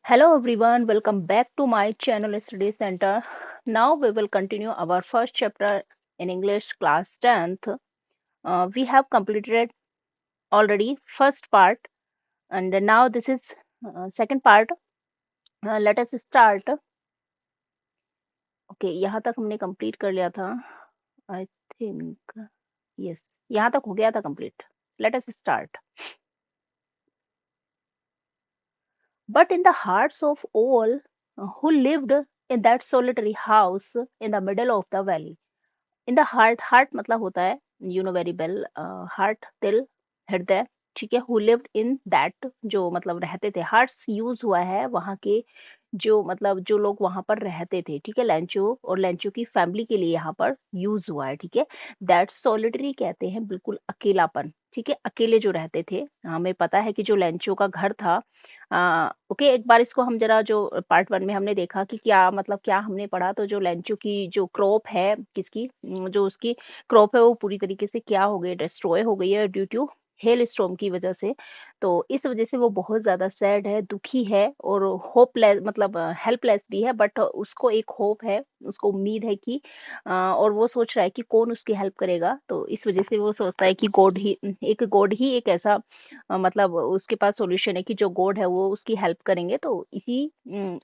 Hello everyone, welcome back to my channel Study Center. Now we will continue our first chapter in English class 10th. We have completed already first part and now this is second part. Let us start. Okay, यहाँ तक हमने complete कर लिया था. I think yes, यहाँ तक हो गया था complete. Let us start. But in the hearts of all who lived in that solitary house in the middle of the valley. In the heart मतलब होता है you know very well heart दिल हृदय. ठीक है. हु लिव्ड इन दैट जो मतलब रहते थे. हार्ट्स यूज हुआ है वहां के जो मतलब जो लोग वहां पर रहते थे. ठीक है. लेंचो और लेंचो की फैमिली के लिए यहाँ पर यूज हुआ है. ठीक है. दैट सॉलिटरी कहते हैं बिल्कुल अकेलापन. ठीक है. अकेले जो रहते थे. हमें पता है कि जो लेंचो का घर था. ओके, एक बार इसको हम जरा जो पार्ट वन में हमने देखा कि क्या मतलब क्या हमने पढ़ा. तो जो लेंचो की जो क्रॉप है किसकी जो उसकी क्रॉप है वो पूरी तरीके से क्या हो गई, डिस्ट्रॉय हो गई है ड्यू टू हेल स्टॉर्म की वजह से. तो इस वजह से वो बहुत ज्यादा सैड है, दुखी है और होपलेस मतलब हेल्पलेस भी है. बट उसको एक होप है, उसको उम्मीद है कि और वो सोच रहा है कि कौन उसकी हेल्प करेगा. तो इस वजह से वो सोचता है कि गॉड ही एक ऐसा मतलब उसके पास सॉल्यूशन है कि जो गॉड है वो उसकी हेल्प करेंगे. तो इसी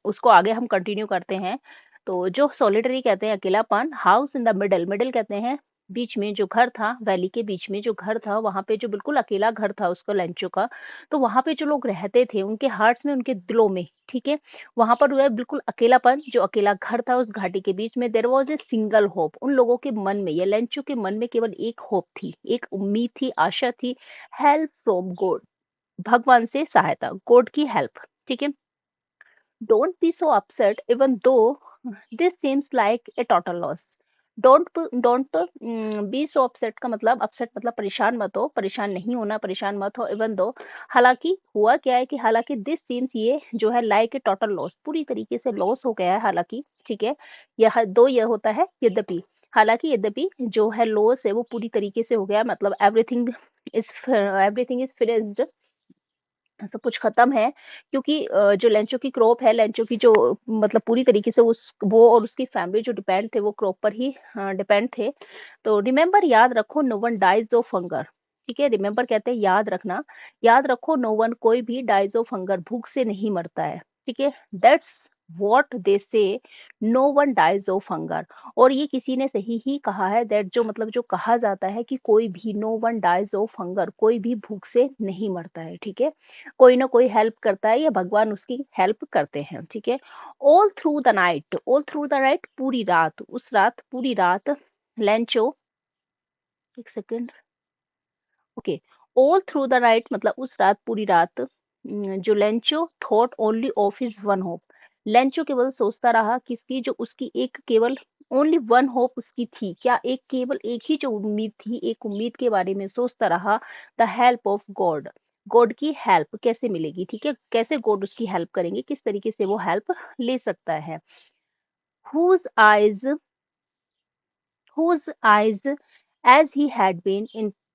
उसको आगे हम कंटिन्यू करते हैं. तो जो सॉलिटरी कहते हैं अकेलापन. House in the middle. Middle कहते हैं बीच में जो घर था. वैली के बीच में जो घर था वहां पे जो बिल्कुल अकेला घर था उसका लेंचो का. तो वहां पे जो लोग रहते थे उनके हार्ट्स में उनके दिलों में. ठीक है. वहां पर हुआ बिल्कुल अकेलापन. जो अकेला घर था उस घाटी के बीच में there was a single hope. उन लोगों के मन में या लेंचो के मन में केवल एक होप थी, एक उम्मीद थी, आशा थी. Help from God. भगवान से सहायता, गॉड की हेल्प. ठीक है. Don't be so upset even though this seems like a total loss. Don't be so upset का मतलब अपसेट मतलब परेशान मत हो, परेशान नहीं होना, परेशान मत हो. इवन दो हालांकि हुआ क्या है कि हालांकि दिस सीम्स ये जो है लाइक ए टोटल लॉस पूरी तरीके से लॉस हो गया है हालांकि. ठीक है. यह दो ये होता है यद्यपि. हालांकि यद्यपि जो है लॉस है वो पूरी तरीके से हो गया मतलब एवरीथिंग इज फिनिश्ड. सब कुछ खत्म है क्योंकि जो लेंचो की क्रॉप है, लेंचो की जो मतलब पूरी तरीके से उस वो और उसकी फैमिली जो डिपेंड थे वो क्रॉप पर ही डिपेंड थे. तो रिमेम्बर याद रखो no one dies of hunger. ठीक है. रिमेम्बर कहते हैं याद रखना. याद रखो नो वन कोई भी डाइज ऑफ हंगर भूख से नहीं मरता है. ठीक है. That's what they say no one dies of hunger. और ये किसी ने सही ही कहा है. दैट जो मतलब जो कहा जाता है कि कोई भी no one dies of hunger कोई भी भूख से नहीं मरता है. ठीक है. कोई ना कोई हेल्प करता है या भगवान उसकी हेल्प करते हैं. ठीक है. All through the night. All through the night पूरी रात. उस रात पूरी रात लेंचो. एक second. Okay. All through the night मतलब उस रात पूरी रात जो Lencho thought only of his one hope. Lencho केवल सोचता रहा किसकी जो उसकी एक केवल ओनली वन होप उसकी थी. क्या एक केवल एक ही जो उम्मीद थी, एक उम्मीद के बारे में सोचता रहा. The help of God. God की हेल्प कैसे मिलेगी. ठीक है. कैसे गॉड उसकी हेल्प करेंगे, किस तरीके से वो हेल्प ले सकता है. Whose eyes whose eyes as he had been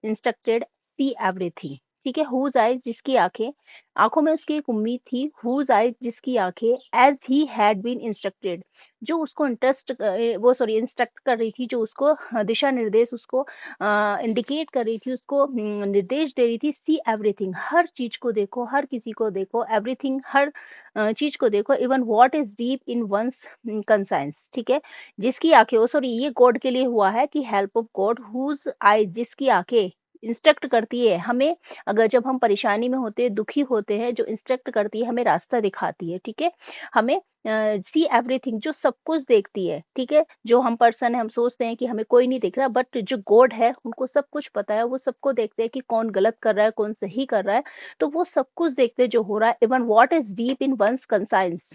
instructed see everything. ठीक है. whose eyes जिसकी आंखें, आंखों में उसकी एक उम्मीद थी. whose eyes जिसकी आंखें as he had been instructed जो उसको इंस्ट्रक्ट कर रही थी, जो उसको दिशा निर्देश उसको इंडिकेट कर रही थी, उसको निर्देश दे रही थी. सी एवरीथिंग हर चीज को देखो, हर किसी को देखो. एवरीथिंग हर चीज को देखो. Even what is deep in one's conscience. ठीक है. जिसकी आंखें सॉरी ये गॉड के लिए हुआ है कि हेल्प ऑफ गॉड हुज आई जिसकी आंखें इंस्ट्रक्ट करती है हमें. अगर जब हम परेशानी में होते हैं, दुखी होते हैं, जो इंस्ट्रक्ट करती है हमें, रास्ता दिखाती है. ठीक है. हमें सी एवरीथिंग जो सब कुछ देखती है. ठीक है. जो हम पर्सन है हम सोचते हैं कि हमें कोई नहीं दिख रहा, बट जो गॉड है उनको सब कुछ पता है. वो सबको देखते हैं कि कौन गलत कर रहा है, कौन सही कर रहा है. तो वो सब कुछ देखते हैं जो हो रहा है. Even what is deep in one's conscience.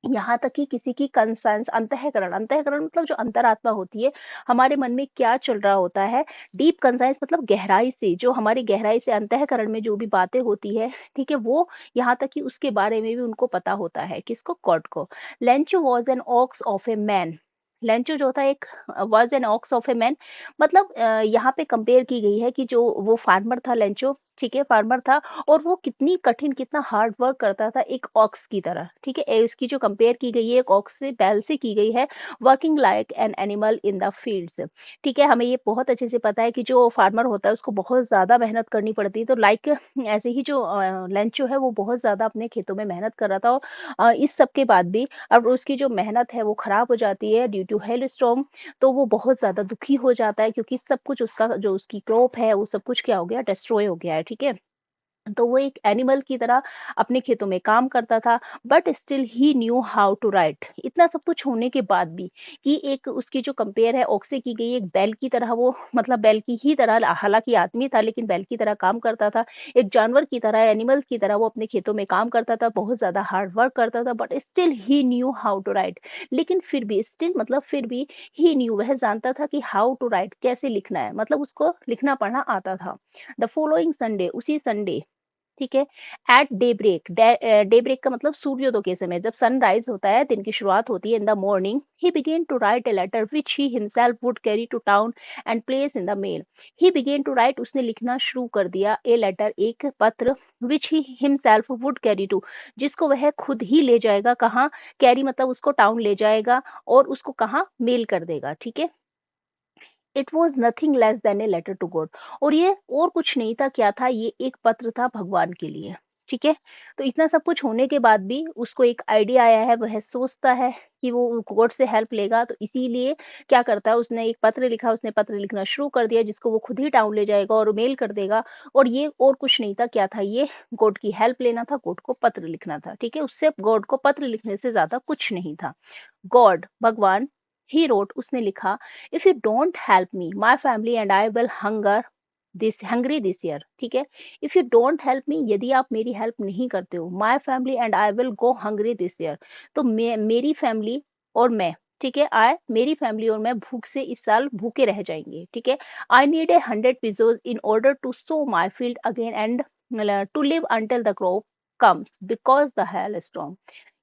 यहाँ तक कि किसी की कंसर्न्स अंतःकरण. अंतःकरण मतलब जो अंतरात्मा होती है, हमारे मन में क्या चल रहा होता है. डीप कंसर्न्स मतलब गहराई से, जो हमारी गहराई से अंतःकरण में जो भी बातें होती है. ठीक है. वो यहाँ तक कि उसके बारे में भी उनको पता होता है. किसको. गॉड को. Lencho was an ox of a man. Lencho जो था एक was an ox of a man मतलब यहाँ पे कंपेयर की गई है कि जो वो फार्मर था लेंचो ठीक है, फार्मर था और वो कितनी कठिन, कितना हार्ड वर्क करता था एक ऑक्स की तरह, ठीक है। इसकी जो कंपेयर की गई है एक ऑक्स से, बैल से की गई है, working like an animal in the fields, ठीक है। हमें ये बहुत अच्छे से पता है कि जो फार्मर होता है उसको बहुत ज़्यादा मेहनत करनी पड़ती है, तो लाइक ऐसे ही जो लेंचो है वो बहुत ज़्यादा अपने खेतों में मेहनत कर रहा था और इस सब के बाद भी अब उसकी जो मेहनत है वो खराब हो जाती है ड्यू टू हेल स्टॉर्म, तो वो बहुत ज़्यादा दुखी हो जाता है क्योंकि सब कुछ उसका जो उसकी क्रॉप है वो सब कुछ क्या हो गया, डिस्ट्रॉय हो गया है, ठीक है। तो वो एक एनिमल की तरह अपने खेतों में काम करता था, but still he knew how to write. इतना सब कुछ होने के बाद भी कि एक उसकी जो कंपेयर है ऑक्स से की गई, एक बैल की तरह वो, मतलब बैल की ही तरह, हालांकि आदमी था लेकिन बैल की तरह काम करता था, एक जानवर की तरह, एनिमल की तरह वो अपने खेतों में काम करता था, बहुत ज्यादा हार्ड वर्क करता था, but still he knew how to write. लेकिन फिर भी स्टिल मतलब फिर भी ही न्यू, वह जानता था कि हाउ टू राइट, कैसे लिखना है, मतलब उसको लिखना पढ़ना आता था। द फॉलोइंग संडे, उसी संडे, ठीक है, at daybreak, daybreak का मतलब सूर्योदय के समय, जब सनराइज होता है, दिन की शुरुआत होती है, in the morning he began to write a letter which he himself would carry to town and place in the mail. He began to write, उसने लिखना शुरू कर दिया, ए लेटर, एक पत्र, which he himself would carry to, जिसको वह खुद ही ले जाएगा, कहाँ, कैरी मतलब उसको टाउन ले जाएगा और उसको कहाँ, मेल कर देगा, ठीक है। It was nothing less than a letter to God, और ये और कुछ नहीं था, क्या था, ये एक पत्र था भगवान के लिए, ठीक है। तो इतना सब कुछ होने के बाद भी उसको एक आइडिया आया है, वह सोचता है कि वो गॉड से हेल्प लेगा, तो इसीलिए क्या करता है, उसने एक पत्र लिखा, उसने पत्र लिखना शुरू कर दिया जिसको वो खुद ही टाउन ले जाएगा और मेल कर देगा। और ये और कुछ नहीं था, क्या था ये, गॉड की हेल्प लेना था, गॉड को पत्र लिखना था, ठीक है। उससे गॉड को पत्र लिखने से ज्यादा कुछ नहीं था। गॉड, भगवान, ही रोट, उसने लिखा, if you don't help me my family and I will Hungary this year, ठीक है। If you don't help me, यदि आप मेरी हेल्प नहीं करते हो, my family and I will go Hungary this year, तो मेरी फैमिली और मैं, ठीक है, मेरी फैमिली और मैं भूख से इस साल भूखे रह जाएंगे, ठीक है। I need 100 pesos in order to sow my field again and to live until the crop comes because the hailstorm.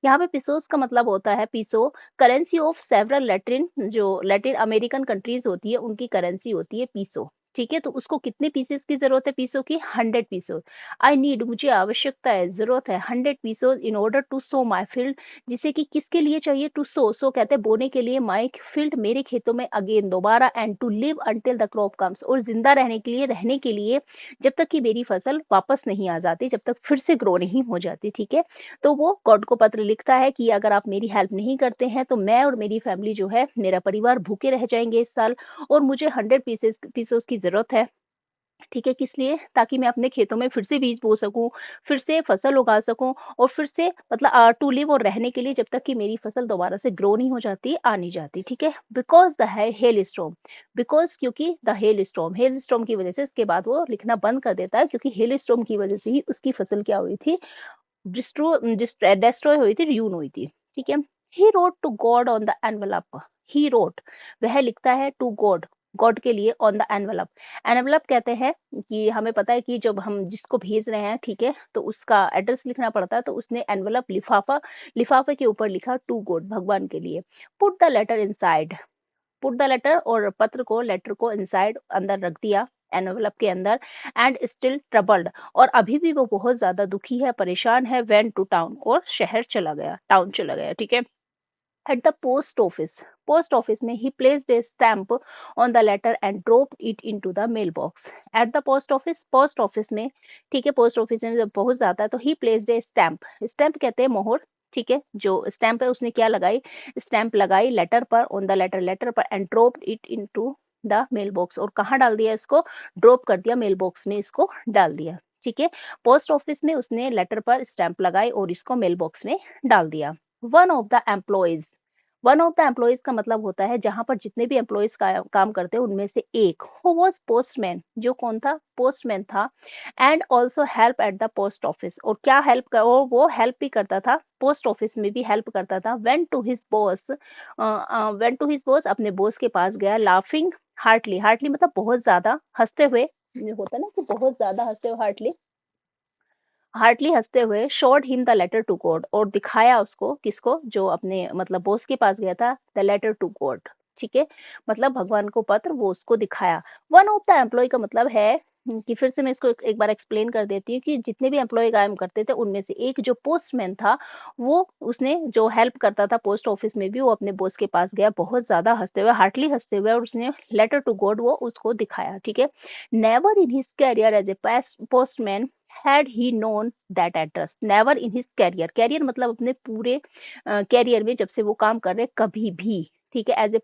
यहाँ पे पिसोस का मतलब होता है, peso currency of several Latin, जो लैटिन अमेरिकन कंट्रीज होती है उनकी करेंसी होती है पीसो, ठीक है। तो उसको कितने पीसेस की जरूरत है पीसो की, 100 पीसो। आई नीड, मुझे आवश्यकता है, जरूरत है, 100 pesos in order to sow my field, जिसे कि किसके लिए चाहिए, टू सो कहते हैं बोने के लिए, माई फील्ड, मेरे खेतों में, अगेन दोबारा, and to live until the crop comes, और जिंदा रहने के लिए जब तक कि मेरी फसल वापस नहीं आ जाती, जब तक फिर से ग्रो नहीं हो जाती, ठीक है। तो वो गॉड को पत्र लिखता है कि अगर आप मेरी हेल्प नहीं करते हैं तो मैं और मेरी फैमिली जो है, मेरा परिवार भूखे रह जाएंगे इस साल, और मुझे 100 पीसेस की जरूरत है, ठीक है। किस लिए, ताकि मैं अपने खेतों में फिर से बीज बो सकूं, फिर से फसल उगा सकूं, और फिर से मतलब टू लिव, और रहने के लिए, जब तक कि मेरी फसल दोबारा से ग्रो नहीं हो जाती, आ नहीं जाती, ठीक है। Because the hello storm, because क्योंकि द हेल स्टॉर्म की वजह से, इसके बाद वो लिखना बंद कर देता है, क्योंकि हेल स्टॉर्म की वजह से ही उसकी फसल क्या हुई थी, डिस्ट्रॉय हुई थी, र्यून हुई थी, ठीक है। He wrote to God on the envelope, he wrote, वह लिखता है, टू गॉड, गॉड के लिए, ऑन द एनवलप। एनवलप कहते हैं कि हमें पता है कि जब हम जिसको भेज रहे हैं, ठीक है, तो उसका एड्रेस लिखना पड़ता है, तो उसने एनवलप, लिफाफा, लिफाफे के ऊपर लिखा, टू गॉड, भगवान के लिए। Put the letter inside, put the letter, और पत्र को, लेटर को इनसाइड, अंदर रख दिया, एनवलप के अंदर, एंड स्टिल ट्रबल्ड, और अभी भी वो बहुत ज्यादा दुखी है, परेशान है, वेंट टू टाउन, और शहर चला गया, टाउन चला गया, ठीक है। एट द पोस्ट ऑफिस में he placed a stamp on the letter and dropped it into the mailbox. At the post office में, ठीक है, पोस्ट ऑफिस में जब पहुंच जाता है तो ही प्लेस्ड ए स्टैम्प, स्टैम्प कहते हैं मोहर, ठीक है। जो स्टैम्प है उसने क्या लगाई, स्टैम्प लगाई लेटर पर, ऑन द लेटर, लेटर पर, and dropped it into the mailbox, और कहाँ डाल दिया इसको, ड्रॉप कर दिया, मेल बॉक्स में इसको डाल दिया, ठीक है। पोस्ट ऑफिस में उसने लेटर पर स्टैम्प लगाई और इसको मेल बॉक्स में डाल दिया। One of the employees, one of the employees का मतलब होता है जहां पर जितने भी एम्प्लॉयज काम करते हैं उनमें से एक, हु वाज पोस्टमैन, जो कौन था, पोस्टमैन था, and also help at the post office, और क्या हेल्प कर, वो हेल्प भी करता था, पोस्ट ऑफिस में भी हेल्प करता था। वेन टू हिज बॉस, अपने बॉस के पास गया, लाफिंग हार्टली, हार्टली मतलब बहुत ज्यादा हंसते हुए, होता है ना कि बहुत ज्यादा हंसते हुए, हार्टली, हार्टली हंसते हुए, showed him the letter to God, और दिखाया उसको, किसको, जो अपने मतलब बॉस के पास गया था, द लेटर टू गॉड, ठीक है? मतलब भगवान को पत्र वो उसको दिखाया। वन ऑफ द एम्प्लॉयी का मतलब है कि फिर से मैं इसको एक एक बार एक्सप्लेन कर देती हूँ कि जितने भी एम्प्लॉयी काम करते थे उनमें से एक जो पोस्टमैन था, वो उसने जो हेल्प करता था पोस्ट ऑफिस में भी, वो अपने बॉस के पास गया बहुत ज़्यादा हँसते हुए, हार्टली हँसते हुए, और उसने लेटर टू गॉड वो उसको दिखाया, ठीक है? Never in his career as a postman had he known that address. Never in his career, career मतलब अपने पूरे करियर में जब से वो काम कर रहे हैं, कभी भी, ठीक है? एज़ ए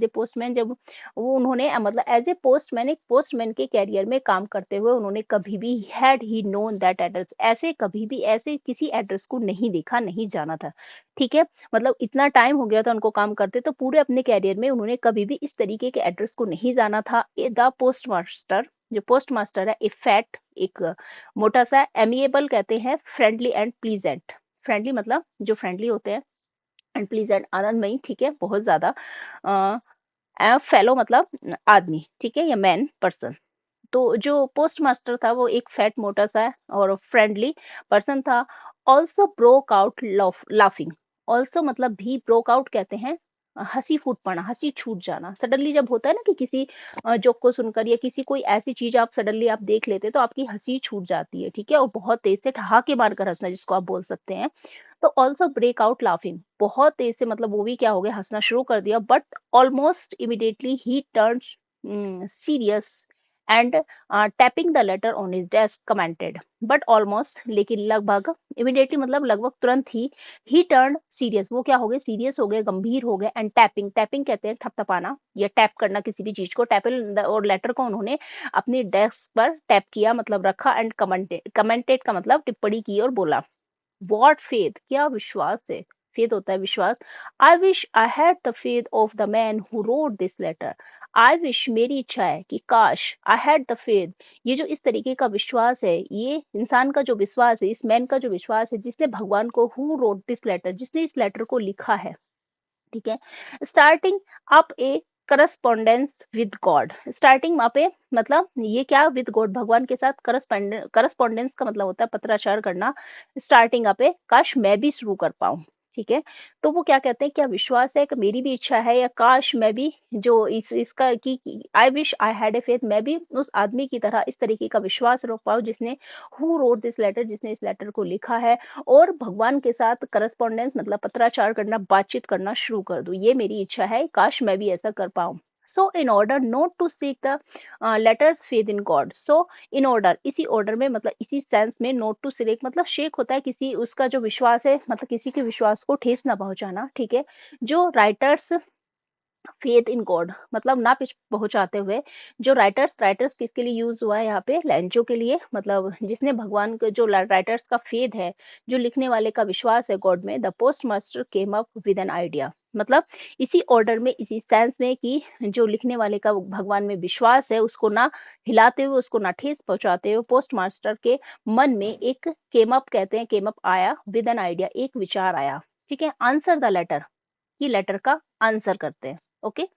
पोस्टमैन जब वो उन्होंने मतलब एज़ ए पोस्टमैन, एक पोस्टमैन के करियर में काम करते हुए उन्होंने कभी भी had he known that address, ऐसे कभी भी ऐसे किसी एड्रेस को नहीं देखा, नहीं जाना था, ठीक है? मतलब इतना टाइम हो गया था उनको काम करते, तो पूरे अपने करियर में उन्होंने कभी भी इस तरीके के एड्रेस को नहीं जाना था। द पोस्टमास्टर, जो पोस्टमास्टर है, ए फैट, एक मोटा-सा, एमिएबल कहते हैं, फ्रेंडली एंड प्लीजेंट। फ्रेंडली मतलब जो फ्रेंडली होते हैं, एंड प्लीजेंट आनंदमयी, ठीक है? बहुत ज़्यादा फेलो मतलब आदमी, ठीक है? या मैन पर्सन। तो जो पोस्टमास्टर था वो एक फैट मोटा-सा और फ्रेंडली पर्सन था। Also broke out laughing. Also मतलब भी, ब्रोक आउट कहते हैं हँसी फूट पड़ना, हँसी छूट जाना। सडनली जब होता है ना कि किसी जोक को सुनकर या किसी कोई ऐसी चीज़ आप सडनली आप देख लेते हैं तो आपकी हँसी छूट जाती है, ठीक है? और बहुत तेज़ से ठहाके मारकर हँसना जिसको आप बोल सकते हैं। तो ऑल्सो ब्रेक आउट लाफिंग, बहुत तेज़ से मतलब वो भी क्या हो गया, हँसना शुरू कर दिया। But almost immediately he turned serious and tapping the later on his desk commented. But almost, लेकिन लगभग, इमीडिएटली मतलब लगभग तुरंत ही टर्न सीरियस, वो क्या हो गए, सीरियस हो गए, गंभीर हो गए। एंड टैपिंग, टैपिंग कहते हैं थपथपाना या टैप करना किसी भी चीज को। टैपल और लेटर को उन्होंने अपनी डेस्क पर टैप किया, मतलब रखा। एंड कमेंटेड, कमेंटेड का मतलब टिप्पणी की और बोला, व्हाट फेथ, क्या विश्वास है। फेथ होता है विश्वास। I wish I had the faith of the man who wrote this letter. I wish, मेरी इच्छा है कि काश, आई हैड द फेथ, ये जो इस तरीके का विश्वास है, ये इंसान का जो विश्वास है, इस मैन का जो विश्वास है जिसने भगवान को, हु रोट दिस लेटर, जिसने इस लेटर को लिखा है, ठीक है? Starting up a correspondence with God. Starting up a मतलब ये क्या, विद गॉड, भगवान के साथ करस्पॉन्डेंस का मतलब होता है पत्राचार करना। स्टार्टिंग अप ए, काश मैं भी शुरू कर पाऊं, ठीक है? तो वो क्या कहते हैं, क्या विश्वास है कि मेरी भी इच्छा है, या काश मैं भी जो इस इसका की आई wish I had a faith, मैं भी उस आदमी की तरह इस तरीके का विश्वास रख पाऊं जिसने, हु रोट दिस लेटर, जिसने इस लेटर को लिखा है, और भगवान के साथ करस्पॉन्डेंस मतलब पत्राचार करना, बातचीत करना शुरू कर दूं। ये मेरी इच्छा है, काश मैं भी ऐसा कर पाऊं। So in order not to seek the letters faith in God. So in order, इसी ऑर्डर में मतलब इसी सेंस में, नोट टू सिलेक मतलब शेक होता है किसी, उसका जो विश्वास है, मतलब किसी के विश्वास को ठेस ना पहुंचाना, ठीक है? जो राइटर्स फेथ इन गॉड मतलब ना पहुंचाते हुए, जो राइटर्स, राइटर्स किसके लिए यूज हुआ है यहाँ पे, लैंचो के लिए, मतलब जिसने भगवान को, जो राइटर्स का फेथ है, जो लिखने वाले का विश्वास है गॉड में, the post master came up with an idea. मतलब इसी ऑर्डर में, इसी सेंस में कि जो लिखने वाले का भगवान में विश्वास है, उसको ना हिलाते हुए, उसको ना ठेस पहुंचाते हुए, पोस्ट मास्टर के मन में एक केम अप कहते हैं, केम अप आया, विद एन आइडिया, एक विचार आया, ठीक है? आंसर द लेटर, कि लेटर का आंसर करते हैं, ओके?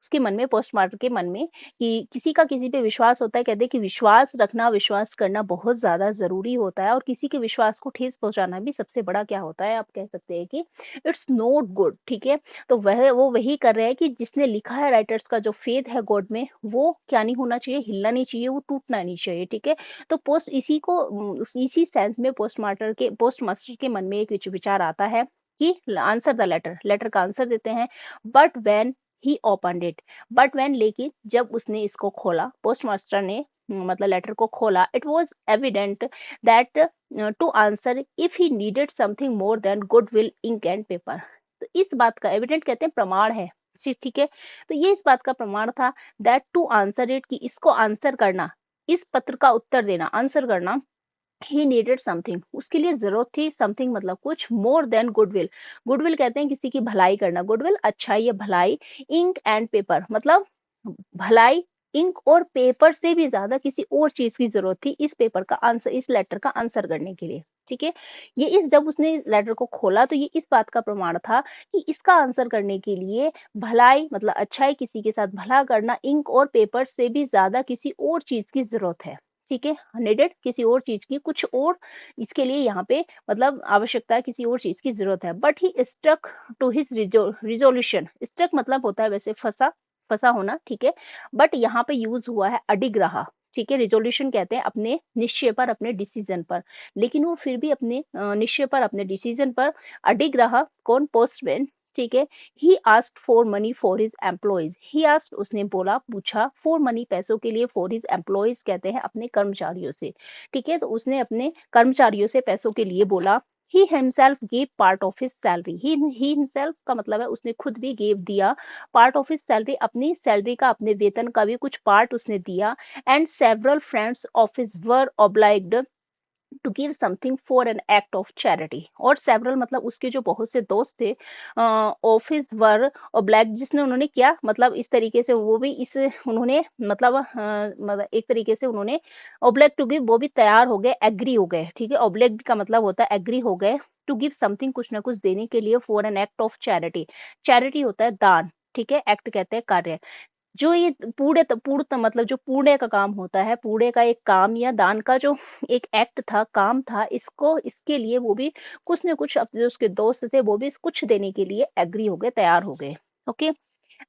उसके मन में, पोस्टमार्टम के मन में, कि किसी का किसी पे विश्वास होता है, कहते हैं कि विश्वास रखना, विश्वास करना बहुत ज्यादा जरूरी होता है, और किसी के विश्वास को ठेस पहुंचाना भी सबसे बड़ा क्या होता है, आप कह सकते हैं कि इट्स नॉट गुड, ठीक है? तो वो वही कर रहे हैं कि जिसने लिखा है, राइटर्स का जो फेथ है गॉड में, वो क्या नहीं होना चाहिए, हिलना नहीं चाहिए, वो टूटना नहीं चाहिए, ठीक है? तो पोस्ट इसी को इसी सेंस में पोस्ट मास्टर के मन में एक विचार आता है कि आंसर द लेटर, लेटर का आंसर देते हैं। But when he opened it, but when, लेकिन जब उसने इसको खोला, पोस्टमास्टर ने मतलब लेटर को खोला, it was evident that to answer it he needed something more than goodwill ink and paper. तो इस बात का, एविडेंट कहते हैं प्रमाण है, ठीक है? तो ये इस बात का प्रमाण था, दैट टू आंसर इट, कि इसको आंसर करना, इस पत्र का उत्तर देना, आंसर करना, ही नीडेड समथिंग, उसके लिए जरूरत थी, समथिंग मतलब कुछ, मोर देन गुडविल। गुडविल कहते हैं किसी की भलाई करना, गुडविल अच्छाई या भलाई। इंक एंड पेपर मतलब भलाई, इंक और पेपर से भी ज्यादा किसी और चीज की जरूरत थी इस पेपर का आंसर, इस लेटर का आंसर करने के लिए, ठीक है? ये इस जब उसने लेटर को खोला तो ये इस बात का प्रमाण था कि इसका आंसर करने के लिए भलाई मतलब अच्छाई, किसी के साथ भला करना, इंक और पेपर से भी ज्यादा किसी और चीज की जरूरत है, ठीक है, नीडेड किसी और चीज की, कुछ और इसके लिए यहाँ पे मतलब आवश्यकता है, किसी और चीज की जरूरत है। But he stuck to his resolution. Stuck मतलब होता है वैसे फंसा, फंसा होना, ठीक है, बट यहाँ पे यूज हुआ है अडिग रहा। ठीक है, रिजोल्यूशन कहते हैं अपने निश्चय पर, अपने डिसीजन पर, लेकिन वो फिर भी अपने निश्चय पर, अपने डिसीजन पर अडिग रहा। कौन? पोस्टमैन। ठीक है, he asked for money for his employees. He asked उसने बोला, पूछा, फॉर मनी पैसों के लिए, फॉर हिज एम्प्लॉयज कहते हैं अपने कर्मचारियों से। ठीक है, तो उसने अपने कर्मचारियों से पैसों के लिए बोला। He himself gave part of his salary. He himself का मतलब है उसने खुद भी गेव दिया, पार्ट ऑफ हिज सैलरी अपनी सैलरी का, अपने वेतन का भी कुछ पार्ट उसने दिया। And several friends of his were obliged to give something for an act of charity. और सेवरल मतलब उसके जो बहुत से दोस्त थे, ऑफिस वर और ब्लैक, जिसने उन्होंने क्या मतलब इस तरीके से वो भी इस उन्होंने मतलब एक तरीके से उन्होंने ओब्लेक टू गिव, वो भी तैयार हो गए, एग्री हो गए। ठीक है, ओब्लेक का मतलब होता है एग्री हो गए, टू गिव समथिंग कुछ ना कुछ देने के लिए, for an act of charity. Charity होता है दान, ठीक है, एक्ट कहते हैं कार्य। जो ये मतलब जो पुण्य का काम होता है, पुण्य का एक काम या दान का जो एक एक्ट था, काम था, इसको इसके लिए वो भी कुछ न कुछ अपने जो उसके दोस्त थे वो भी कुछ देने के लिए एग्री हो गए, तैयार हो गए। ओके,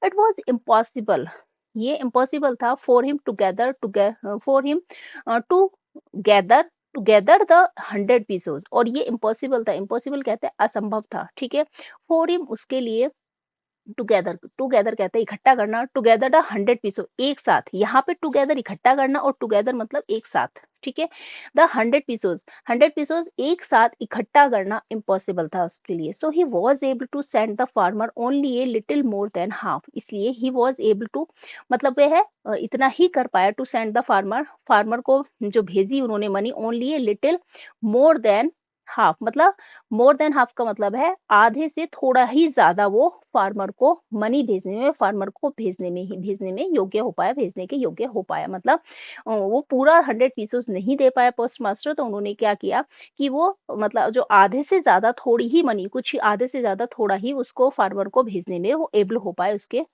इट वाज इम्पॉसिबल, ये इम्पॉसिबल था for him to gather for him to gather together the 100 pieces. और ये इम्पॉसिबल था, इम्पॉसिबल कहते हैं असंभव था। ठीक है, फॉर हिम उसके लिए, टुगेदर, टुगेदर कहते हैं इकट्ठा करना, टुगेदर द 100 पीसों एक साथ, यहाँ पे टुगेदर इकट्ठा करना और टुगेदर मतलब एक साथ। ठीक है, द 100 पीसोस, 100 पीसोस एक साथ इकट्ठा करना इम्पॉसिबल था उसके लिए। So he was able to send the farmer only a little more than half. इसलिए ही वॉज एबल टू मतलब वह है इतना ही कर पाया, to send the farmer, farmer को जो भेजी उन्होंने money, only a little more than half. मतलब मोर देन हाफ का मतलब है आधे से थोड़ा ही ज्यादा वो फार्मर को मनी भेजने में, फार्मर को भेजने में योग्य हो पाया, भेजने के योग्य हो पाया। मतलब वो पूरा 100 पीसेस नहीं दे पाया पोस्ट मास्टर, तो उन्होंने क्या किया कि वो मतलब जो आधे से ज्यादा थोड़ी ही मनी, कुछ ही आधे से ज्यादा थोड़ा ही उसको फार्मर को भेजने में वो एबल हो पाए उसके।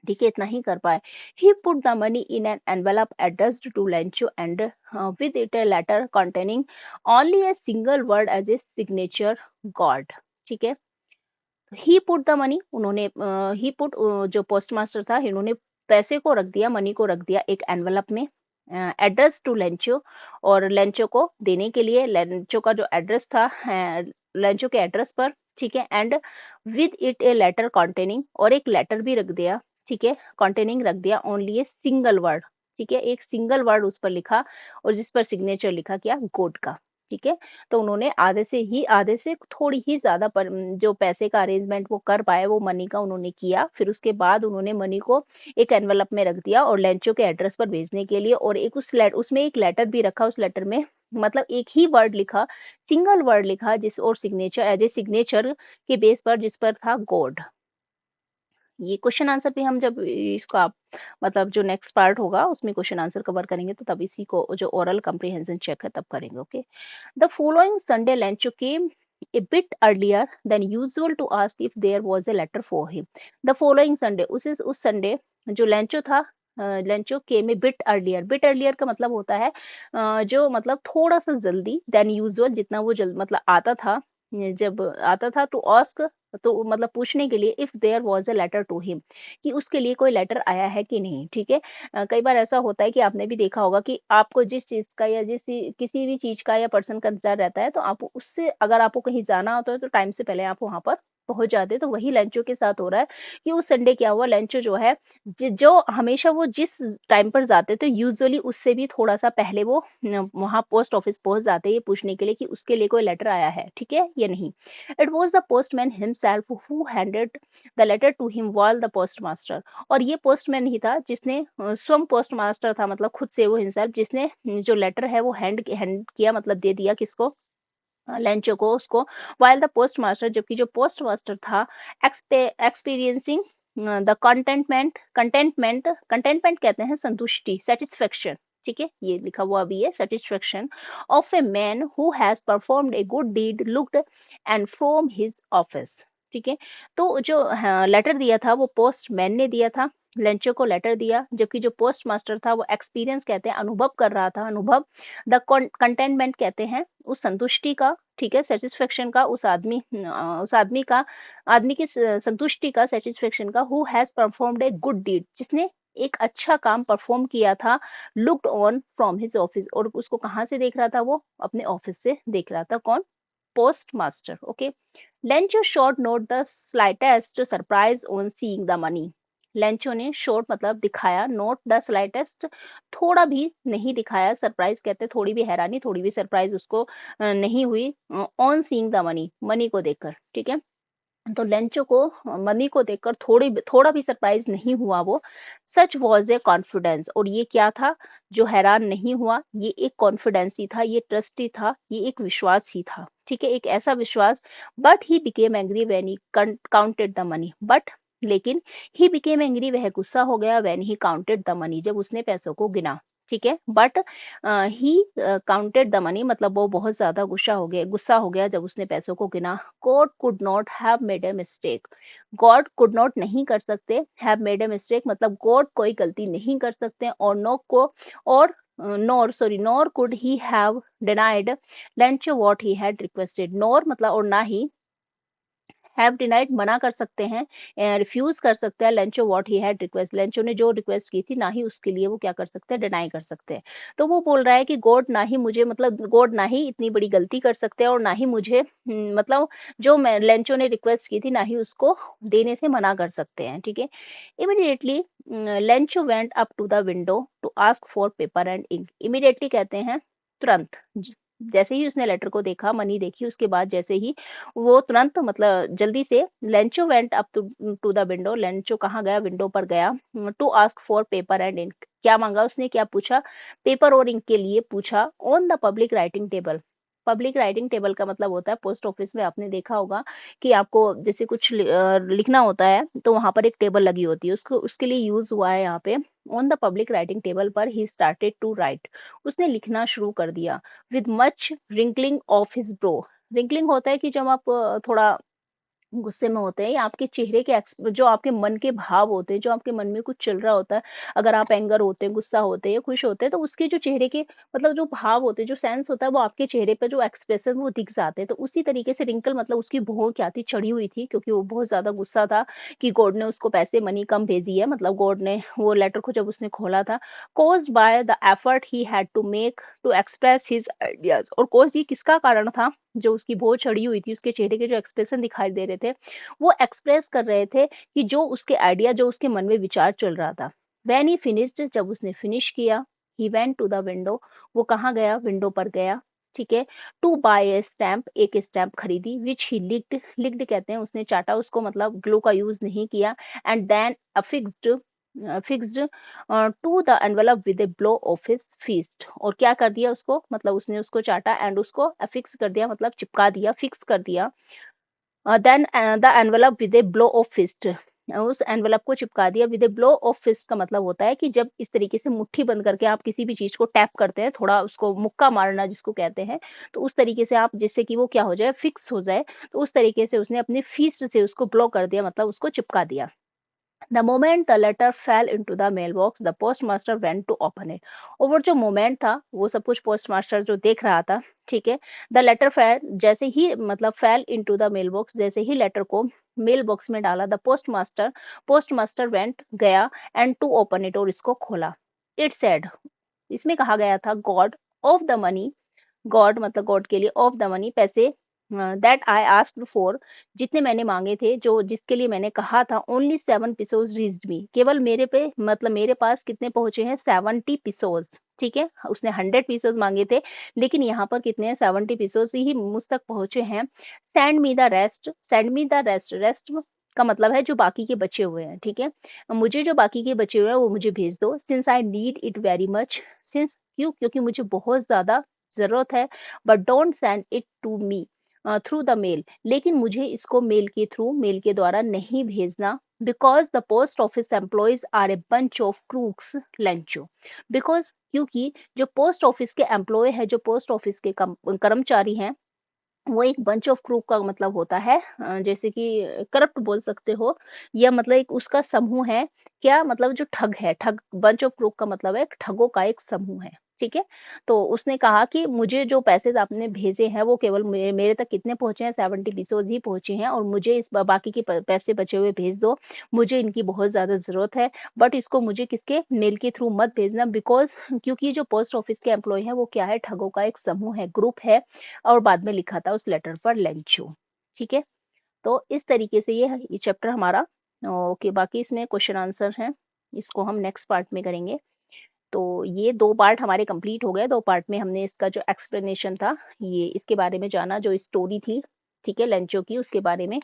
ठीक है, इतना ही कर पाए। He put the money in an envelope addressed to Lencho and with it a letter containing only a single word as a signature God. ठीक है, ही पुट द मनी, उन्होंने ही पुट जो पोस्ट मास्टर था, इन्होंने पैसे को रख दिया, मनी को रख दिया एक एनवेलप में, एड्रेस टू लेंचो, और लेंचो को देने के लिए, लेंचो का जो एड्रेस था लेंचो के एड्रेस पर। ठीक है, and with it a letter containing, और एक लेटर भी रख दिया। ठीक है, कॉन्टेनिंग रख दिया ओनली ए सिंगल वर्ड। ठीक है, एक सिंगल वर्ड उस पर लिखा और जिस पर सिग्नेचर लिखा क्या, गॉड का। ठीक है, तो उन्होंने आधे से थोड़ी ही ज्यादा पर जो पैसे का अरेंजमेंट वो कर पाए, वो मनी का उन्होंने किया। फिर उसके बाद उन्होंने मनी को एक एनवेलप में रख दिया और लेंचो के एड्रेस पर भेजने के लिए, और एक उसमें एक लेटर भी रखा। उस लेटर में मतलब एक ही वर्ड लिखा, सिंगल वर्ड लिखा, जिस और सिग्नेचर एज ए सिग्नेचर के बेस पर, जिस पर था गॉड। ये क्वेश्चन आंसर भी हम जब इसको आप मतलब जो नेक्स्ट पार्ट होगा उसमें क्वेश्चन आंसर कवर करेंगे, तो तब इसी को जो ओरल कंप्रीहेंशन चेक है तब करेंगे। Okay, the following Sunday Lencho came a bit earlier than usual to ask if there was a letter for him. The following Sunday, उस संडे जो लेंचो था, लेंचो केम ए बिट अर्लियर। बिट अर्लियर का मतलब होता है जो मतलब थोड़ा सा जल्दी, देन यूजुअल, जितना वो जल्द मतलब आता था, जब आता था, टू आस्क, तो मतलब पूछने के लिए, if there was a letter to him, कि उसके लिए कोई लेटर आया है कि नहीं। ठीक है, कई बार ऐसा होता है कि आपने भी देखा होगा कि आपको जिस चीज का या किसी भी चीज का या पर्सन का इंतजार रहता है, तो आप उससे अगर आपको कहीं जाना होता है तो टाइम से पहले आप वहां पर पहुंच जाते हैं। तो वही लेंचो के साथ हो रहा है कि उस संडे क्या हुआ, लेंचो जो है जो हमेशा वो जिस टाइम पर जाते थे यूजुअली उससे भी थोड़ा सा पहले वो वहां पोस्ट ऑफिस पहुंच जाते हैं, ये पूछने के लिए कि उसके लिए कोई लेटर आया है। ठीक है या नहीं। It was the postman himself who handed the letter to him while the postmaster. और ये पोस्टमैन ही था जिसने स्वयं पोस्टमास्टर था, मतलब खुद से वो हिमसेल्फ, जिसने जो लेटर है वो हैंड किया, मतलब दे दिया किसको, लेंचो को, उसको। वाइल द पोस्ट मास्टर, जबकि जो पोस्ट मास्टर था, एक्सपीरियंसिंग द कंटेंटमेंट कहते हैं संतुष्टि, सेटिस्फेक्शन। ठीक है, ये लिखा हुआ भी है, satisfaction of a man who has performed a good deed looked and from his office. ठीक है, तो जो लेटर दिया था वो पोस्टमैन ने दिया था, लेंचो को लेटर दिया, जबकि जो पोस्ट मास्टर था वो एक्सपीरियंस कहते हैं, अनुभव कर रहा था, अनुभव द कंटेनमेंट कहते हैं उस संतुष्टि का, ठीक है, सेटिस्फेक्शन का, उस आदमी की संतुष्टि का, सेटिस्फेक्शन का, who has performed a good deed, जिसने एक अच्छा काम परफॉर्म किया था, looked on from his office, और उसको कहाँ से देख रहा था, वो अपने ऑफिस से देख रहा था, कौन, post master. Okay, Lencho shot note the slightest surprise on seeing the money. Lencho ने शॉट मतलब दिखाया, नोट द स्लाइटेस्ट थोड़ा भी नहीं दिखाया, सरप्राइज कहते हैं थोड़ी भी हैरानी, थोड़ी भी सरप्राइज उसको नहीं हुई, on seeing the money, money को देखकर, ठीक है। तो लेंचो को मनी को देखकर थोड़ा भी सरप्राइज नहीं हुआ वो। सच वॉज ए कॉन्फिडेंस, और ये क्या था जो हैरान नहीं हुआ, ये एक कॉन्फिडेंस ही था, ये ट्रस्ट ही था, ये एक विश्वास ही था, ठीक है, एक ऐसा विश्वास। But he became angry when he counted the money, but लेकिन ही बिकेम एंग्री, वह गुस्सा हो गया, when he counted the money, जब उसने पैसों को गिना, ठीक है। But he counted the money मतलब वो बहुत ज्यादा गुस्सा हो गया जब उसने पैसों को गिना। God could not have made a mistake, God could not नहीं कर सकते, हैव मेड ए मिस्टेक मतलब गॉड कोई गलती नहीं कर सकते, और नो को और nor could he have denied Lencho what he had requested, nor मतलब और ना ही हैव डिनाइड मना कर सकते हैं, रिफ्यूज कर सकते हैं, Lencho what he had request, Lencho ने जो रिक्वेस्ट की थी ना ही उसके लिए वो क्या कर सकते हैं, डिनाई कर सकते हैं। तो वो बोल रहा है कि गॉड ना ही मुझे मतलब गॉड ना ही इतनी बड़ी गलती कर सकते हैं, और ना ही मुझे मतलब जो मैं लेंचो ने रिक्वेस्ट की थी ना ही उसको देने से मना कर सकते हैं, ठीक है। Immediately Lencho went up to the window to ask for paper and ink, immediately कहते हैं तुरंत, जैसे ही उसने लेटर को देखा, मनी देखी, उसके बाद जैसे ही वो तुरंत मतलब जल्दी से Lencho went up to the window, Lencho कहाँ गया, विंडो पर गया, to ask for paper and ink, क्या मांगा उसने, क्या पूछा, पेपर और इंक के लिए पूछा, on the public writing table. Public writing table का मतलब होता है, पोस्ट ऑफिस में आपने देखा होगा कि आपको जैसे कुछ लिखना होता है तो वहां पर एक टेबल लगी होती है, उसको उसके लिए यूज हुआ है यहाँ पे। On the public writing table पर ही स्टार्टेड टू राइट, उसने लिखना शुरू कर दिया, with much wrinkling of his bro. Wrinkling होता है कि जब आप थोड़ा गुस्से में होते हैं, या आपके चेहरे के जो आपके मन के भाव होते हैं, जो आपके मन में कुछ चल रहा होता है, अगर आप एंगर होते हैं, गुस्सा होते हैं या खुश होते हैं, तो उसके जो चेहरे के मतलब जो भाव होते हैं, जो सेंस होता है, वो आपके चेहरे पे जो एक्सप्रेशन वो दिख जाते हैं। तो उसी तरीके से रिंकल मतलब उसकी भौं क्या थी, चढ़ी हुई थी, क्योंकि वो बहुत ज्यादा गुस्सा था कि गॉड ने उसको पैसे मनी कम भेजी है, मतलब गॉड ने वो लेटर को जब उसने खोला था, caused by the effort he had to make to express his ideas, और कॉज ये किसका कारण था, जो उसकी भौं चढ़ी हुई थी, उसके चेहरे के जो एक्सप्रेशन दिखाई दे रहे थे, वो एक्सप्रेस कर रहे थे कि जो उसके आइडिया, जो उसके मन में विचार चल रहा था। व्हेन ही फिनिश्ड, जब उसने फिनिश किया, he went to the window, वो कहाँ गया, विंडो पर गया, ठीक है। टू बाय ए स्टैम्प, एक स्टैम्प खरीदी, विच ही लिक्ड, लिक्ड कहते हैं उसने चाटा उसको, मतलब ग्लू का यूज नहीं किया, and then affixed fixed to the envelope with a blow of his fist, और क्या कर दिया उसको, मतलब उसने उसको चाटा एंड उसको अफिक्स कर दिया, मतलब चिपका दिया, फिक्स कर दिया। Then the envelope with a blow of fist, उस एनवेलप को चिपका दिया, with a blow of fist का मतलब होता है कि जब इस तरीके से मुट्ठी बंद करके आप किसी भी चीज को टैप करते हैं, थोड़ा उसको मुक्का मारना जिसको कहते हैं, तो उस तरीके से आप, जिससे कि वो क्या हो जाए, फिक्स हो जाए, तो उस तरीके से उसने अपनी फिस्ट से उसको ब्लो कर दिया, मतलब उसको चिपका दिया। The moment the letter fell into the mailbox, the postmaster went to open it. और वो जो मोमेंट था, वो सब कुछ पोस्टमास्टर जो देख रहा था, ठीक है। द लेटर फेल, जैसे ही मतलब fell into the mailbox, जैसे ही लेटर को मेल बॉक्स में डाला, द पोस्टमास्टर वेंट गया एंड टू ओपन इट, और इसको खोला। इट सेड, इसमें कहा गया था, God of the money, God मतलब गॉड के लिए, ऑफ द मनी पैसे, दैट आई आस्क्ड फॉर, जितने मैंने मांगे थे, जो जिसके लिए मैंने कहा था, ओनली 7 pesos रीच्ड मी, केवल मेरे पे मतलब मेरे पास कितने पहुंचे हैं, 70 pesos, ठीक है। उसने 100 pesos मांगे थे, लेकिन यहाँ पर कितने हैं, 70 pesos ही मुझ तक पहुंचे हैं। Send me the rest, send me the rest, rest का मतलब है जो बाकी के बचे हुए हैं, ठीक है। मुझे जो बाकी के बचे हुए हैं वो मुझे भेज दो, since I need it very much, since क्यों, क्योंकि मुझे बहुत ज्यादा जरूरत है, but don't send it to me through the mail, लेकिन मुझे इसको मेल के थ्रू, मेल के द्वारा नहीं भेजना, because the post office employees are a bunch of crooks Lencho, because क्योंकि जो पोस्ट ऑफिस के एम्प्लॉय है, जो पोस्ट ऑफिस के कर्मचारी हैं, वो एक बंच ऑफ क्रू का मतलब होता है, जैसे कि करप्ट बोल सकते हो, या मतलब एक उसका समूह है। क्या मतलब जो ठग है, ठग बंच ऑफ क्रू का मतलब है ठगों का एक समूह है, ठीक है? तो उसने कहा कि मुझे जो पैसे आपने भेजे हैं वो केवल मेरे तक कितने पहुँचे हैं, 70 पीसोज़ ही पहुँचे हैं, और मुझे इस बाकी के प पैसे बचे हुए भेज दो। मुझे इनकी बहुत ज़्यादा ज़रूरत है, बट इसको मुझे किसके मेल के थ्रू मत भेजना, बिकॉज़ क्योंकि जो पोस्ट ऑफिस के एम्प्लॉयी हैं वो क्या है, ठगों का एक समूह है, ग्रुप है। और बाद में लिखा था उस लेटर पर लेंचो, ठीक है? तो इस तरीके से ये चैप्टर हमारा ओके, बाकी इसमें क्वेश्चन आंसर हैं, इसको हम नेक्स्ट पार्ट में करेंगे। तो ये 2 पार्ट हमारे कंप्लीट हो गए, 2 पार्ट में हमने इसका जो एक्सप्लेनेशन था, ये इसके बारे में जाना, जो स्टोरी थी, ठीक है, लेंचो की, उसके बारे में।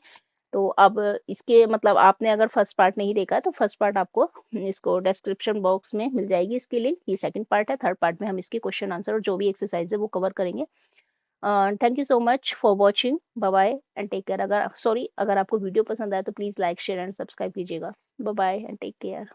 तो अब इसके मतलब आपने अगर फर्स्ट पार्ट नहीं देखा तो फर्स्ट पार्ट आपको इसको डिस्क्रिप्शन बॉक्स में मिल जाएगी इसकी लिंक, ये सेकंड पार्ट है। थर्ड पार्ट में हम इसके क्वेश्चन आंसर और जो भी एक्सरसाइज है वो कवर करेंगे। Thank you so much for watching, bye bye and take care. अगर आपको वीडियो पसंद आए तो please like share and subscribe कीजिएगा। Bye bye and take care.